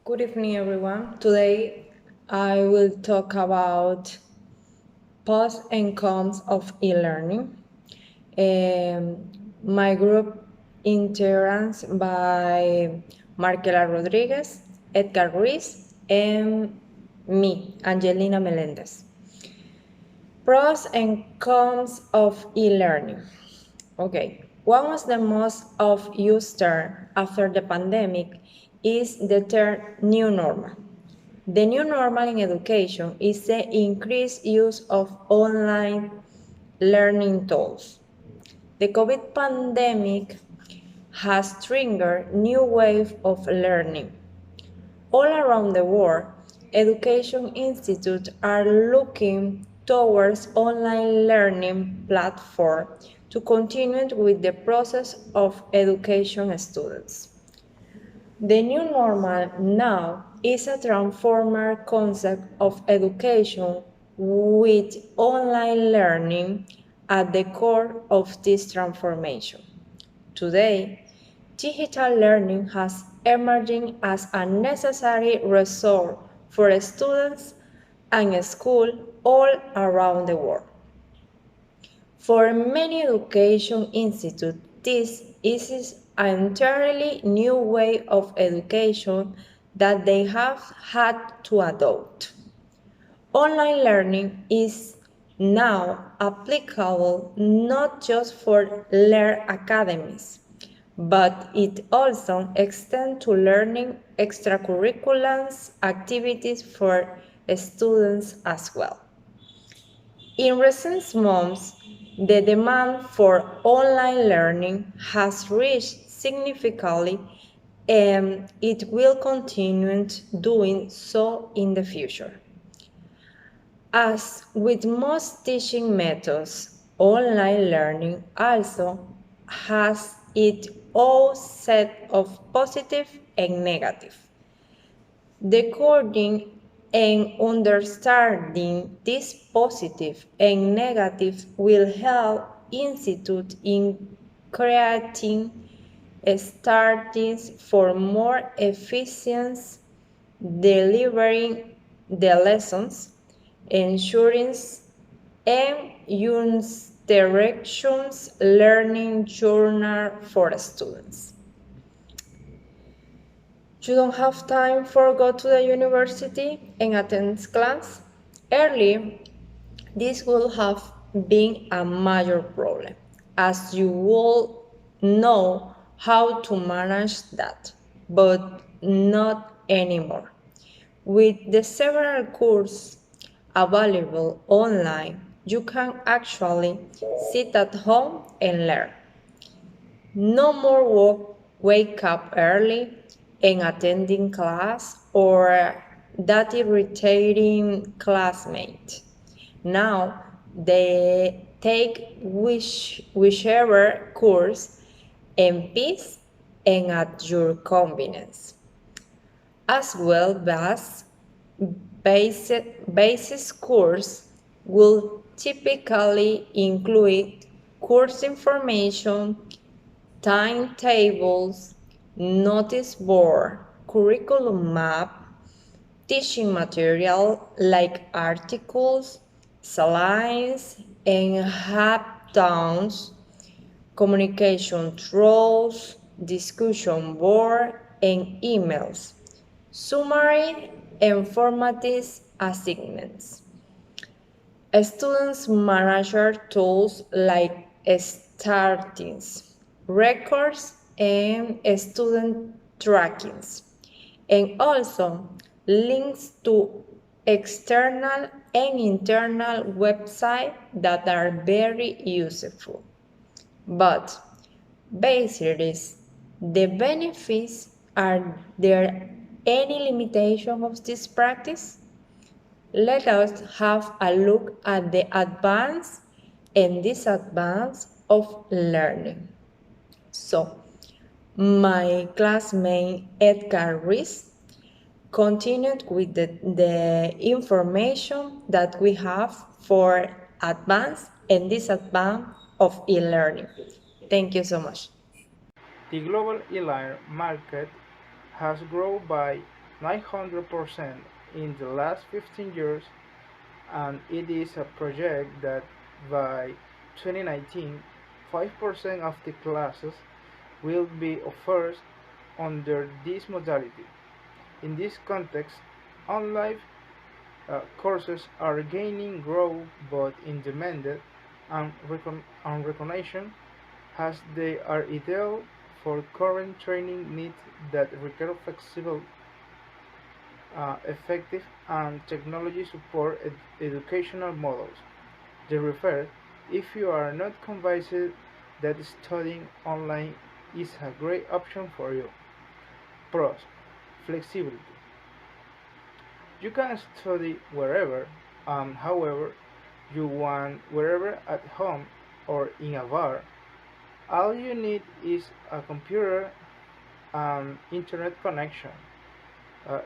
Good evening, everyone. Today I will talk about pros and cons of e-learning. My group interns by Marquela Rodriguez, Edgar Ruiz, and me, Angelina Melendez. Pros and cons of e-learning. Okay, one of the most of used term after the pandemic is the term new normal. The new normal in education is the increased use of online learning tools. The COVID pandemic has triggered new wave of learning. All around the world, education institutes are looking towards online learning platforms to continue with the process of education students. The new normal now is a transformer concept of education with online learning at the core of this transformation. Today, digital learning has emerged as a necessary resource for students and schools all around the world. For many education institutes, this is an entirely new way of education that they have had to adopt. Online learning is now applicable not just for Learn academies, but it also extends to learning extracurricular activities for students as well. In recent months, the demand for online learning has reached significantly and it will continue doing so in the future. As with most teaching methods, online learning also has its own set of positive and negative. Decoding and understanding this positive and negative will help institute in creating strategies for more efficient delivering the lessons, ensuring and use directions learning journal for students. You don't have time for go to the university and attend class? Early, this will have been a major problem, as you will know how to manage that, but not anymore. With the several courses available online, you can actually sit at home and learn. No more wake up early and attending class or that irritating classmate. Now they take whichever course in peace and at your convenience. As well as basis course will typically include course information, timetables, notice board, curriculum map, teaching material like articles, slides, and hackathons, communication tools, discussion board, and emails, summary and formative assignments. Students manager tools like startings, records, and student trackings, and also links to external and internal websites that are very useful. But basically, the benefits, are there any limitation of this practice? Let us have a look at the advance and disadvantage of learning. So, my classmate Edgar Ruiz continued with the information that we have for advance and disadvantage of e-learning. Thank you so much. The global e-learning market has grown by 900% in the last 15 years, and it is a project that by 2019, 5% of the classes will be offered under this modality. In this context, online courses are gaining growth both in demand and recognition as they are ideal for current training needs that require flexible, effective, and technology support educational models. They refer, if you are not convinced that studying online is a great option for you. Pros: flexibility. You can study wherever and however you want, wherever at home or in a bar. All you need is a computer and internet connection.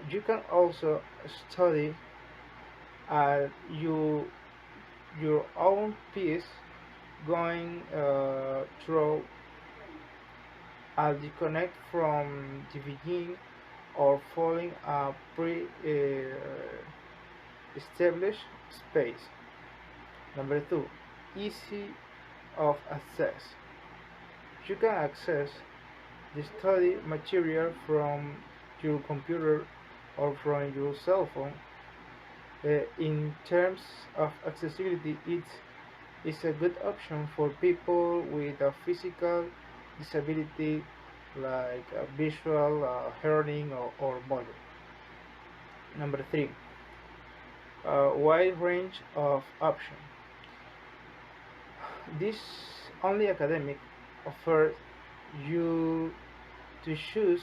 You can also study at your own pace, going through a disconnect from the beginning or following a pre-established space. Number two, easy of access. You can access the study material from your computer or from your cell phone. In terms of accessibility, it is a good option for people with a physical disability like visual, hearing, or motor. Number three, a wide range of options. This only academic offers you to choose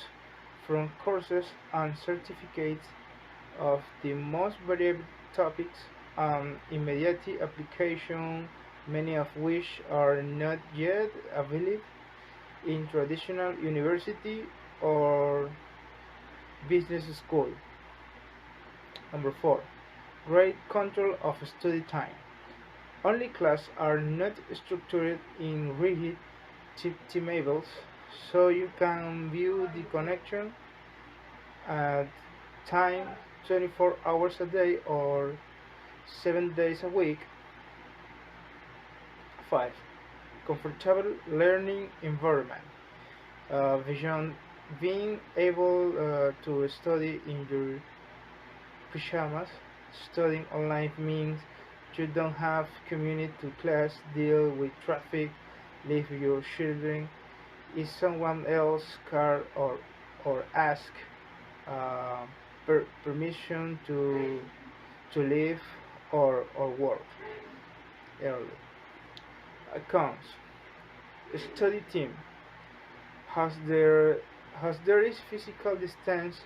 from courses and certificates of the most varied topics and immediate application, many of which are not yet available in traditional university or business school. Number 4. Great control of study time. Only classes are not structured in rigid timetables, so you can view the connection at time 24 hours a day or 7 days a week. 5. Comfortable learning environment. Beyond being able to study in your pajamas, studying online means you don't have commute to class, deal with traffic, leave your children in someone else's car, or ask uh, permission to leave or work early. Accounts. Study team has there is physical distance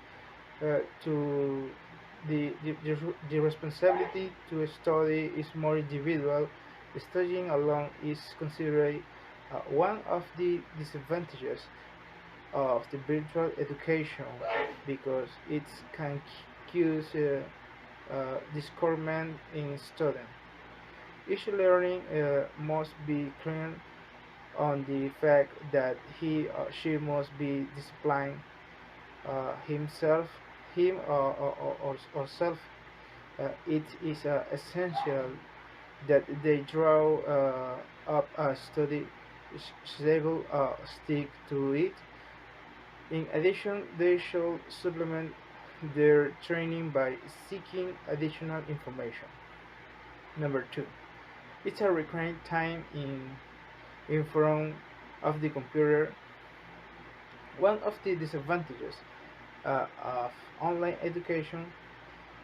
to the responsibility to study is more individual. Studying alone is considered one of the disadvantages of the virtual education because it can cause discouragement in students. Each learning must be clear on the fact that he or she must be disciplined himself, him or self. It is essential that they draw up a study schedule, stick to it. In addition, they should supplement their training by seeking additional information. Number 2, it's a required time in front of the computer. One of the disadvantages of online education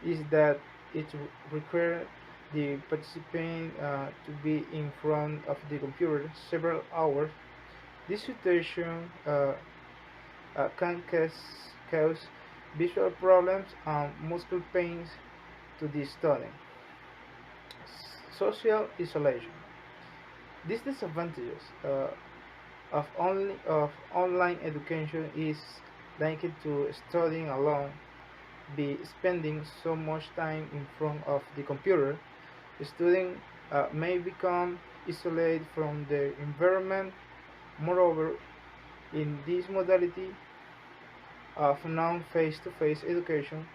is that it requires the participant to be in front of the computer several hours. This situation can cause visual problems and muscle pains to the student. Social isolation. These disadvantages of online education is linked to studying alone. Be spending so much time in front of the computer, the student may become isolated from the environment. Moreover, in this modality, of non-face-to-face education,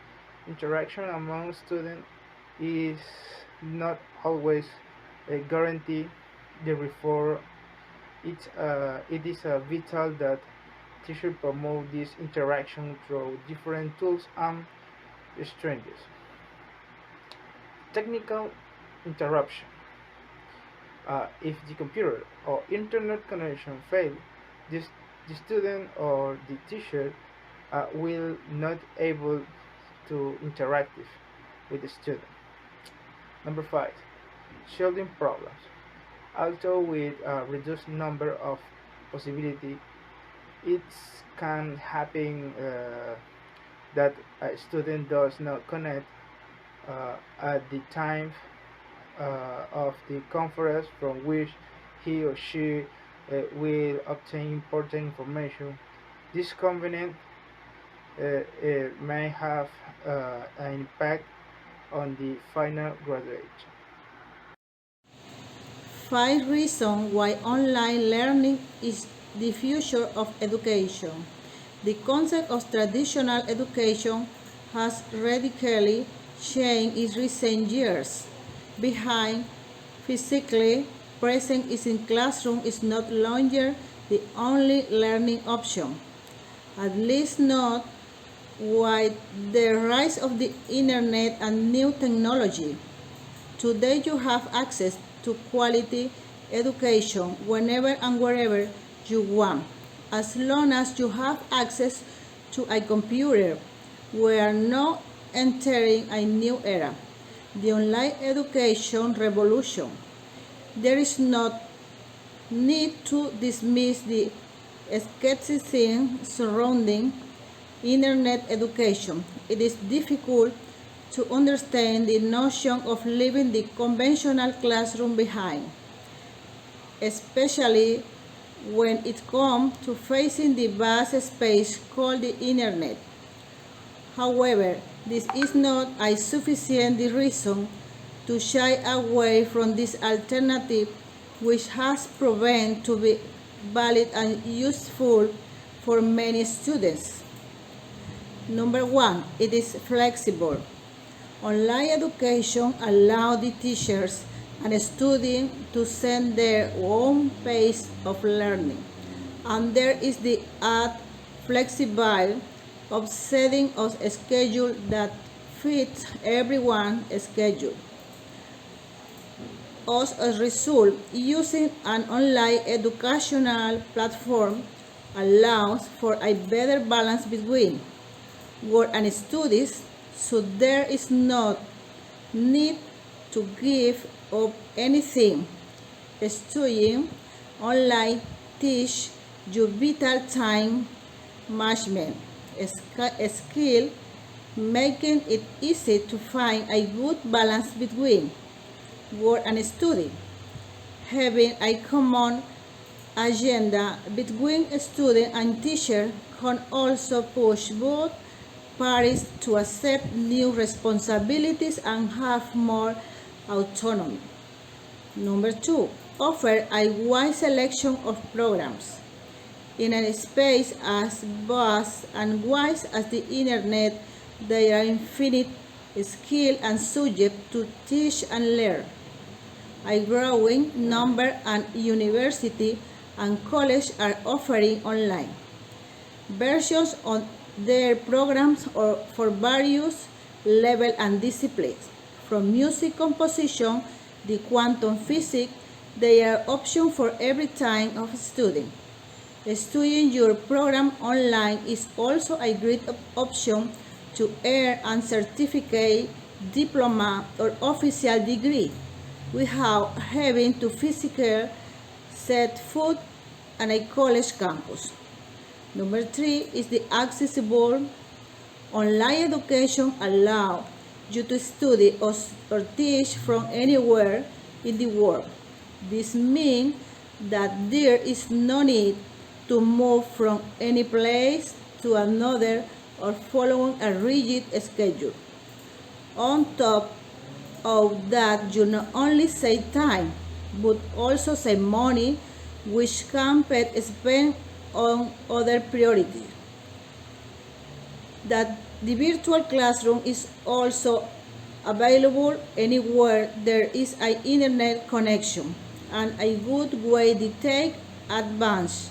interaction among students is not always a guarantee. Therefore, it is vital that teachers promote this interaction through different tools and strategies. Technical interruption. If the computer or internet connection fails, this, the student or the teacher will not able to interact with the student. Number 5, solving problems. Although with a reduced number of possibilities, it can happen that a student does not connect at the time of the conference from which he or she will obtain important information. This convenience may have an impact on the final graduate. 5 reasons why online learning is the future of education. The concept of traditional education has radically changed in recent years. Behind physically present in classroom is no longer the only learning option, at least not with the rise of the internet and new technology. Today you have access to quality education whenever and wherever you want, as long as you have access to a computer. We are now entering a new era, the online education revolution. There is no need to dismiss the skepticism surrounding internet education. It is difficult to understand the notion of leaving the conventional classroom behind, especially when it comes to facing the vast space called the internet. However, this is not a sufficient reason to shy away from this alternative, which has proven to be valid and useful for many students. Number 1, it is flexible. Online education allows the teachers and students to set their own pace of learning, and there is the added flexibility of setting a schedule that fits everyone's schedule. As a result, using an online educational platform allows for a better balance between work and studies, so there is no need to give up anything. Studying online teach you vital time management skill, making it easy to find a good balance between work and study. Having a common agenda between student and teacher can also push both parties to accept new responsibilities and have more autonomy. Number 2, offer a wide selection of programs. In a space as vast and wide as the internet, there are infinite skills and subjects to teach and learn. A growing number of universities and colleges are offering online versions of their programs or for various levels and disciplines. From music composition to quantum physics, there are options for every type of student. Studying your program online is also a great option to earn a certificate, diploma, or official degree without having to physically set foot on a college campus. Number 3 is the accessible. Online education allows you to study or teach from anywhere in the world. This means that there is no need to move from any place to another or following a rigid schedule. On top of that, you not only save time, but also save money, which can be spent on other priorities. that the virtual classroom is also available anywhere there is an internet connection, and a good way to take advantage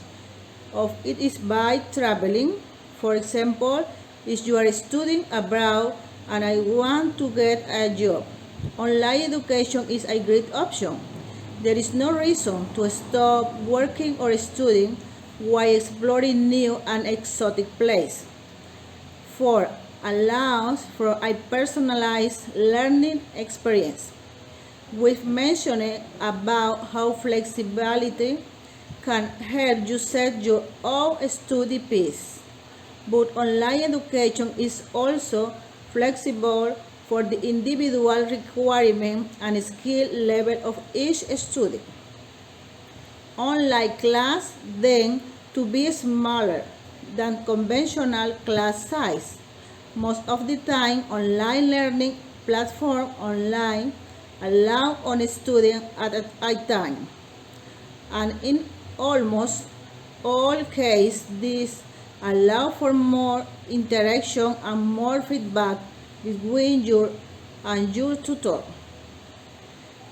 of it is by traveling. For example, if you are studying abroad and I want to get a job, online education is a great option. There is no reason to stop working or studying while exploring new and exotic places. 4. Allows for a personalized learning experience. We've mentioned about how flexibility can help you set your own study pace, but online education is also flexible for the individual requirement and skill level of each student. Online class then to be smaller than conventional class size. Most of the time, online learning platform online allow one student at a time, and in almost all cases, this allow for more interaction and more feedback between you and your tutor.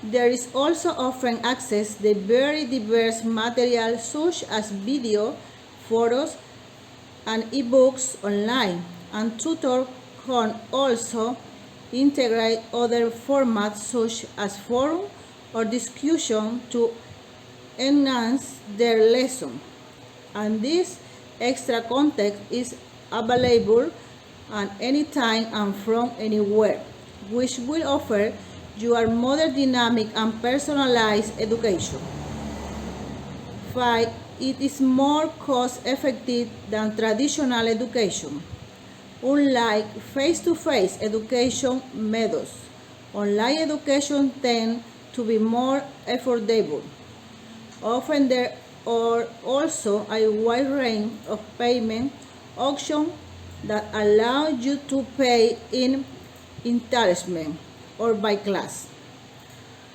There is also often access to very diverse material such as video, photos, and ebooks online, and tutor can also integrate other formats such as forum or discussion to enhance their lesson. And this extra content is available at any time and from anywhere, which will offer you a more dynamic and personalized education. 5. It is more cost-effective than traditional education. Unlike face-to-face education methods, online education tends to be more affordable. Often there are also a wide range of payment options that allow you to pay in installments or by class.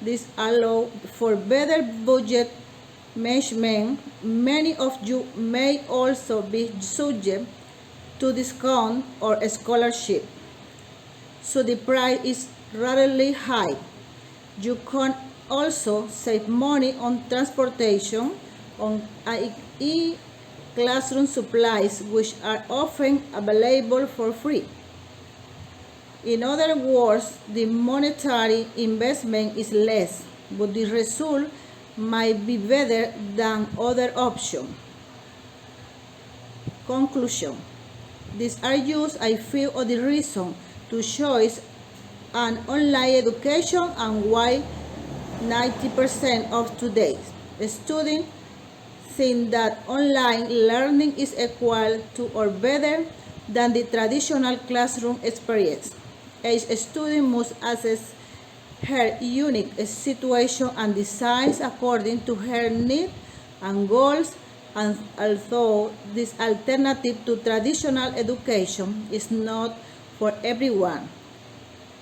This allows for better budget management. Many of you may also be subject to discount or scholarship, so the price is rather high. You can also save money on transportation, on classroom supplies, which are often available for free. In other words, the monetary investment is less, but the result might be better than other options. Conclusion. These are just a few of the reasons to choose an online education and why 90% of today's students think that online learning is equal to or better than the traditional classroom experience. Each student must assess her unique situation and decide according to her needs and goals, and although this alternative to traditional education is not for everyone,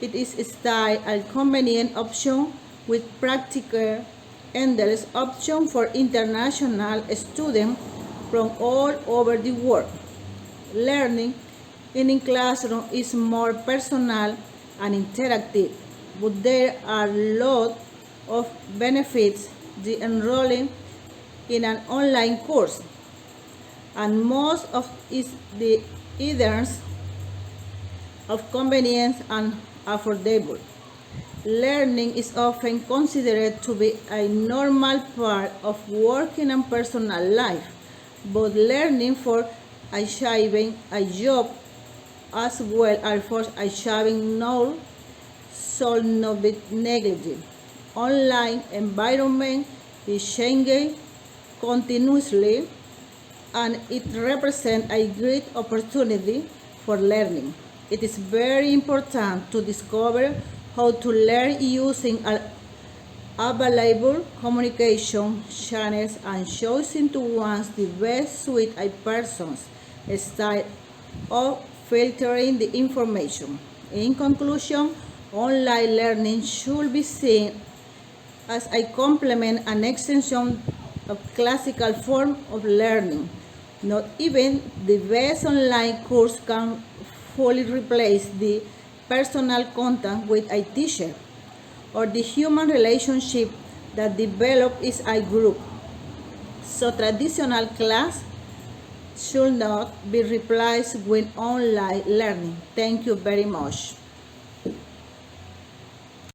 it is still a convenient option with practical endless option for international students from all over the world. Learning in a classroom is more personal and interactive, but there are lots of benefits to enrolling in an online course, and most of is the either of convenience and affordable. Learning is often considered to be a normal part of working and personal life, but learning for achieving a job as well as for achieving knowledge should not be neglected. Online environment is changing continuously, and it represents a great opportunity for learning. It is very important to discover how to learn using available communication channels and choosing to ones the best suit a person's style of filtering the information. In conclusion, online learning should be seen as a complement and extension of classical form of learning. Not even the best online course can fully replace the personal contact with a teacher or the human relationship that develop is a group. So traditional class should not be replaced with online learning. Thank you very much.